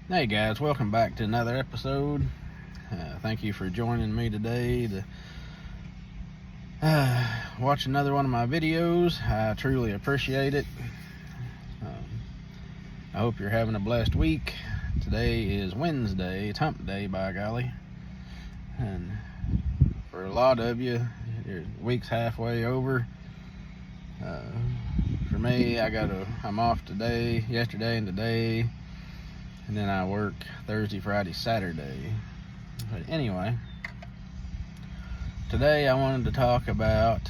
Hey guys, welcome back to another episode. Thank you for joining me today to watch another one of my videos. I truly appreciate it. Um, I hope you're having a blessed week. Today is Wednesday, it's hump day by golly. And for a lot of you, your week's halfway over. For me, I'm off today, yesterday and today. And then I work Thursday, Friday, Saturday. But anyway, today I wanted to talk about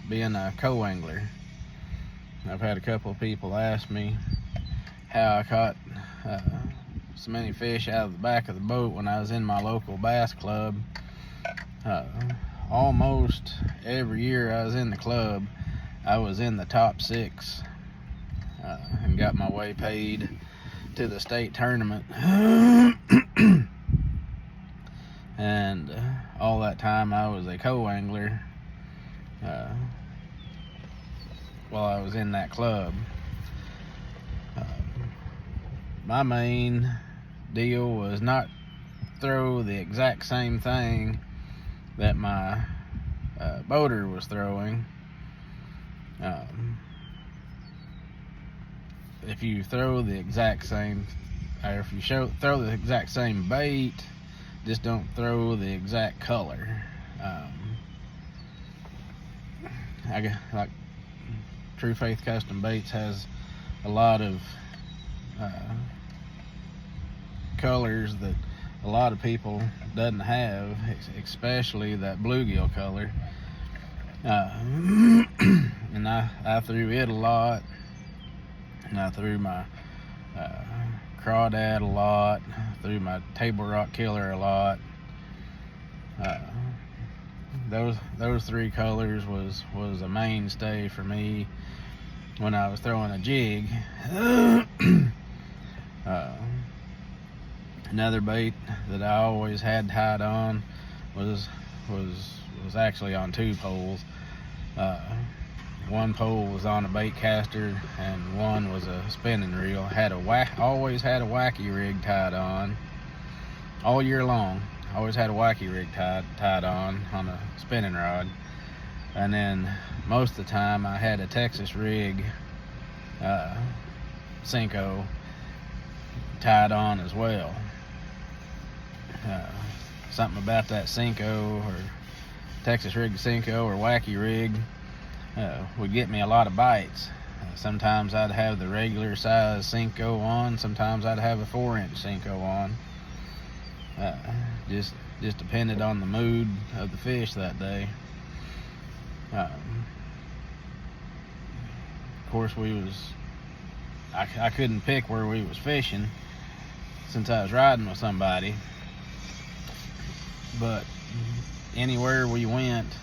being a co-angler. I've had a couple of people ask me how I caught so many fish out of the back of the boat when I was in my local bass club. Almost every year I was in the club, I was in the top 6 and got my way paid to the state tournament. And all that time I was a co-angler while I was in that club. My main deal was not throw the exact same thing that my boater was throwing. If you throw the exact same, or if you throw the exact same bait, just don't throw the exact color. Like True Faith Custom Baits has a lot of colors that a lot of people doesn't have, especially that bluegill color. And I threw it a lot. And I threw my crawdad a lot. I threw my table rock killer a lot. Those 3 colors was a mainstay for me when I was throwing a jig. Another bait that I always had tied on was actually on 2 poles. One pole was on a bait caster and one was a spinning reel. Always had a wacky rig tied on all year long. Always had a wacky rig tied on a spinning rod. And then most of the time I had a Texas rig Senko tied on as well. Something about that Senko or Texas rig Senko or wacky rig would get me a lot of bites. Sometimes I'd have the regular size Senko on, sometimes I'd have a 4-inch Senko on. Just depended on the mood of the fish that day. Of course, I couldn't pick where we was fishing since I was riding with somebody, but anywhere we went,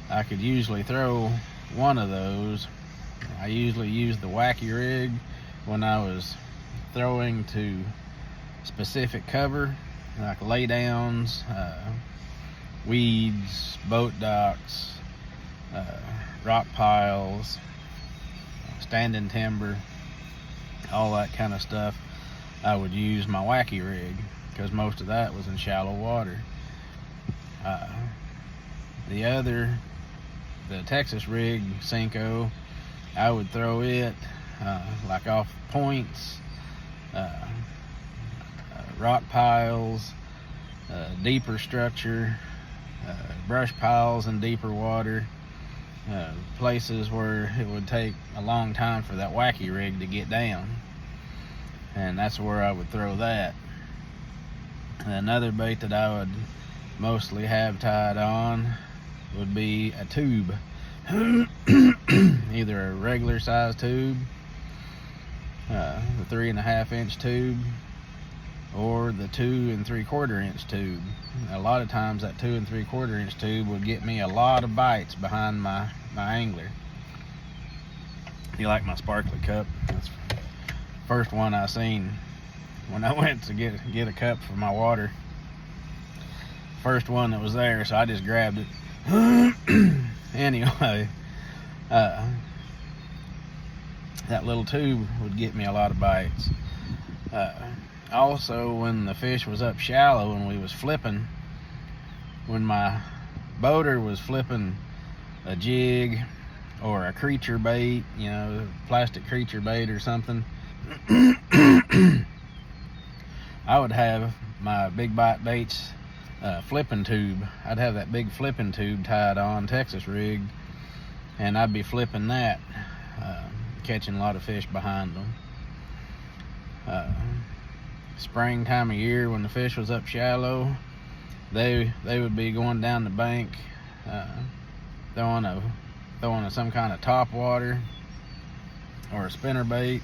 I could usually throw one of those. I usually used the wacky rig when I was throwing to specific cover, like laydowns, weeds, boat docks, rock piles, standing timber, all that kind of stuff. I would use my wacky rig because most of that was in shallow water. The Texas rig Senko, I would throw it like off points, rock piles, deeper structure, brush piles in deeper water, places where it would take a long time for that wacky rig to get down. And that's where I would throw that. Another bait that I would mostly have tied on would be a tube. Either a regular size tube, the 3.5-inch tube, or the 2 3/4-inch tube. A lot of times that 2 3/4-inch tube would get me a lot of bites behind my angler. You like my sparkly cup? That's the first one I seen when I went to get a cup for my water. First one that was there, so I just grabbed it. Anyway, that little tube would get me a lot of bites. Also, when the fish was up shallow and we was flipping, when my boater was flipping a jig or a creature bait, you know, plastic creature bait or something, I would have my Big Bite Baits flipping tube. I'd have that big flipping tube tied on, Texas rig, and I'd be flipping that, catching a lot of fish behind them. Spring time of year, when the fish was up shallow, they would be going down the bank, throwing some kind of top water or a spinnerbait.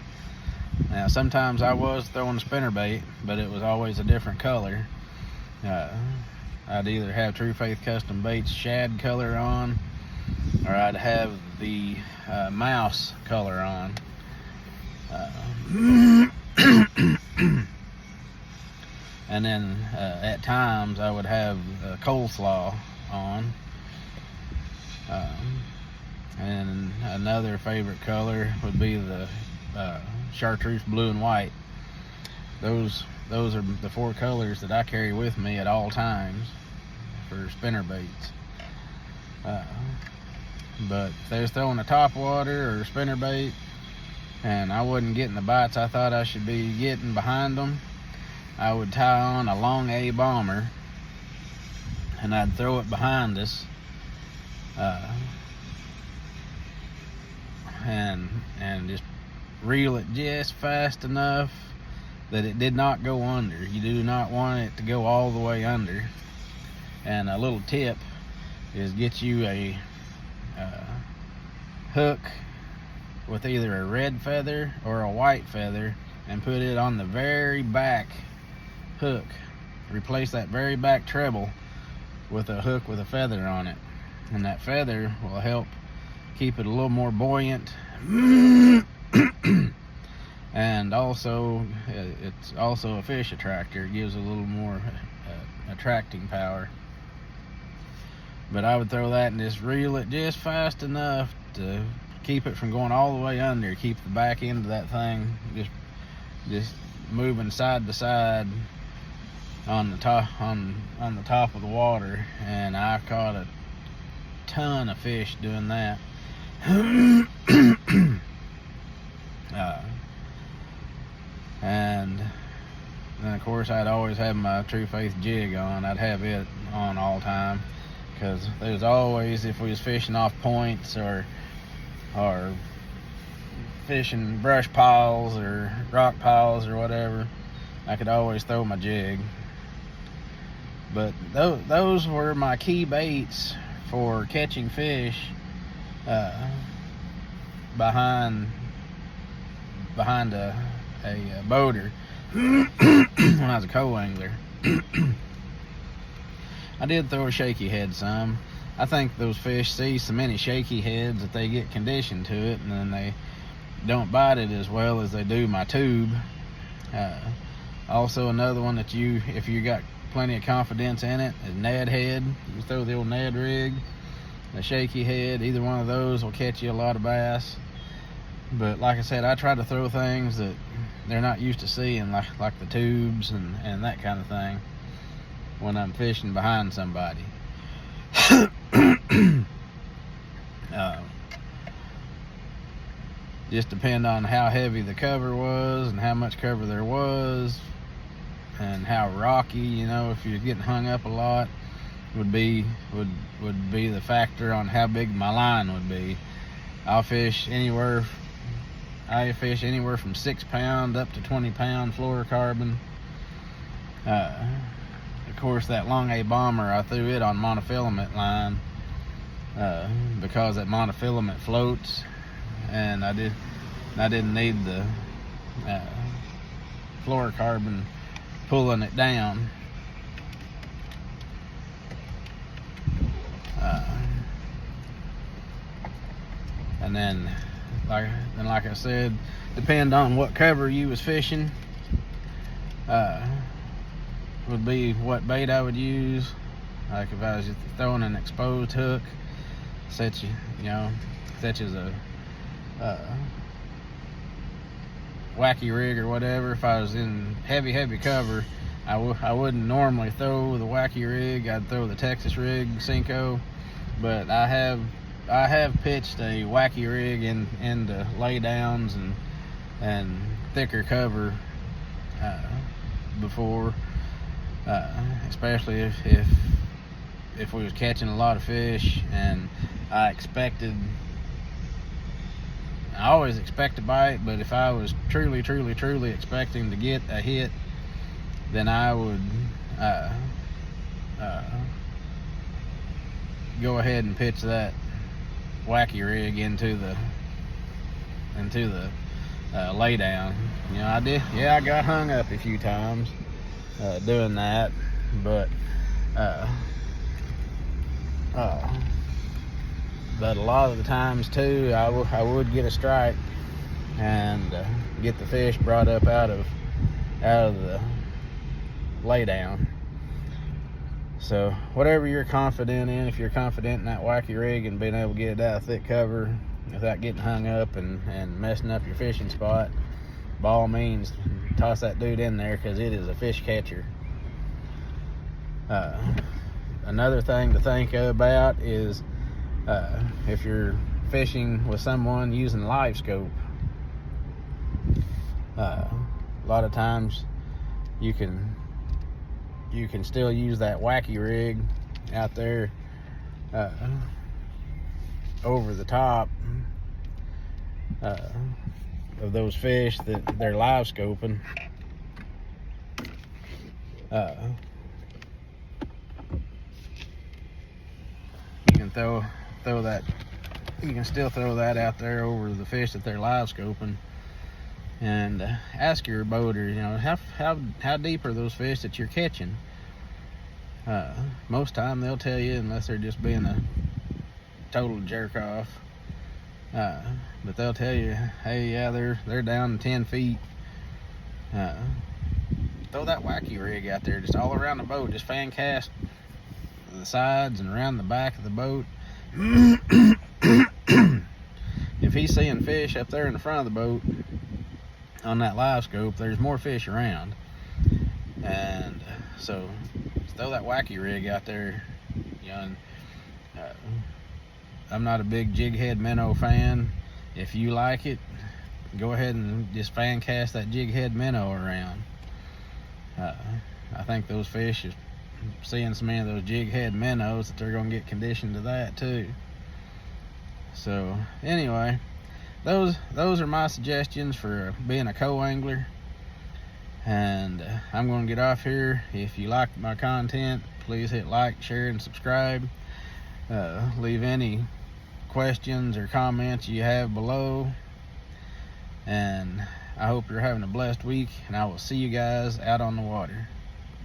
Now sometimes I was throwing a spinnerbait, but it was always a different color. I'd either have True Faith Custom Baits shad color on, or I'd have the mouse color on. And then at times I would have coleslaw on. And another favorite color would be the chartreuse blue and white. Those are the 4 colors that I carry with me at all times for spinner baits. But if they was throwing a top water or a spinner bait and I wasn't getting the bites I thought I should be getting behind them, I would tie on a long A bomber and I'd throw it behind us, and just reel it just fast enough that it did not go under. You do not want it to go all the way under. And a little tip is get you a hook with either a red feather or a white feather and put it on the very back hook. Replace that very back treble with a hook with a feather on it, and that feather will help keep it a little more buoyant. And also it's also a fish attractor. It gives a little more attracting power. But I would throw that and just reel it just fast enough to keep it from going all the way under. Keep the back end of that thing just moving side to side on the top of the water. And I caught a ton of fish doing that. And then of course I'd always have my True Faith jig on. I'd have it on all the time, because there's always, if we was fishing off points or fishing brush piles or rock piles or whatever, I could always throw my jig. But those were my key baits for catching fish behind a boater when I was a co-angler. I did throw a shaky head some. I think those fish see so many shaky heads that they get conditioned to it, and then they don't bite it as well as they do my tube. Also, another one that if you got plenty of confidence in it, is Ned head. You throw the old Ned rig, the shaky head. Either one of those will catch you a lot of bass. But like I said, I try to throw things that they're not used to seeing, like the tubes and that kind of thing, when I'm fishing behind somebody. Just depend on how heavy the cover was and how much cover there was and how rocky, you know, if you're getting hung up a lot, would be the factor on how big my line would be. I fish anywhere from 6 pound up to 20 pound fluorocarbon. Of course, that long A bomber, I threw it on monofilament line because that monofilament floats, and I didn't need the fluorocarbon pulling it down. And then like I said, depend on what cover you was fishing, would be what bait I would use. Like if I was just throwing an exposed hook, such as a wacky rig or whatever, if I was in heavy cover, I wouldn't normally throw the wacky rig. I'd throw the Texas rig Senko, but I have pitched a wacky rig into lay downs and thicker cover before, especially if we was catching a lot of fish and I always expect a bite, but if I was truly expecting to get a hit, then I would go ahead and pitch that wacky rig into the lay down. You know, I got hung up a few times doing that, but a lot of the times too, I would get a strike and get the fish brought up out of the lay down. So whatever you're confident in, if you're confident in that wacky rig and being able to get it out of thick cover without getting hung up and messing up your fishing spot, by all means toss that dude in there, because it is a fish catcher. Another thing to think about is if you're fishing with someone using live scope, a lot of times you can still use that wacky rig out there over the top of those fish that they're live scoping. You can throw that. You can still throw that out there over the fish that they're live scoping, and ask your boater, you know, how deep are those fish that you're catching. Most time they'll tell you, unless they're just being a total jerk off. But they'll tell you, hey, yeah, they're down 10 feet. Throw that wacky rig out there, just all around the boat, just fan cast the sides and around the back of the boat. If he's seeing fish up there in the front of the boat on that live scope, there's more fish around, and so throw that wacky rig out there. You know, I'm not a big jig head minnow fan. If you like it, go ahead and just fan cast that jig head minnow around. I think those fish is seeing so many of those jig head minnows that they're going to get conditioned to that too. So anyway, those are my suggestions for being a co-angler, and I'm going to get off here. If you like my content, please hit like, share, and subscribe. Leave any questions or comments you have below, and I hope you're having a blessed week, and I will see you guys out on the water.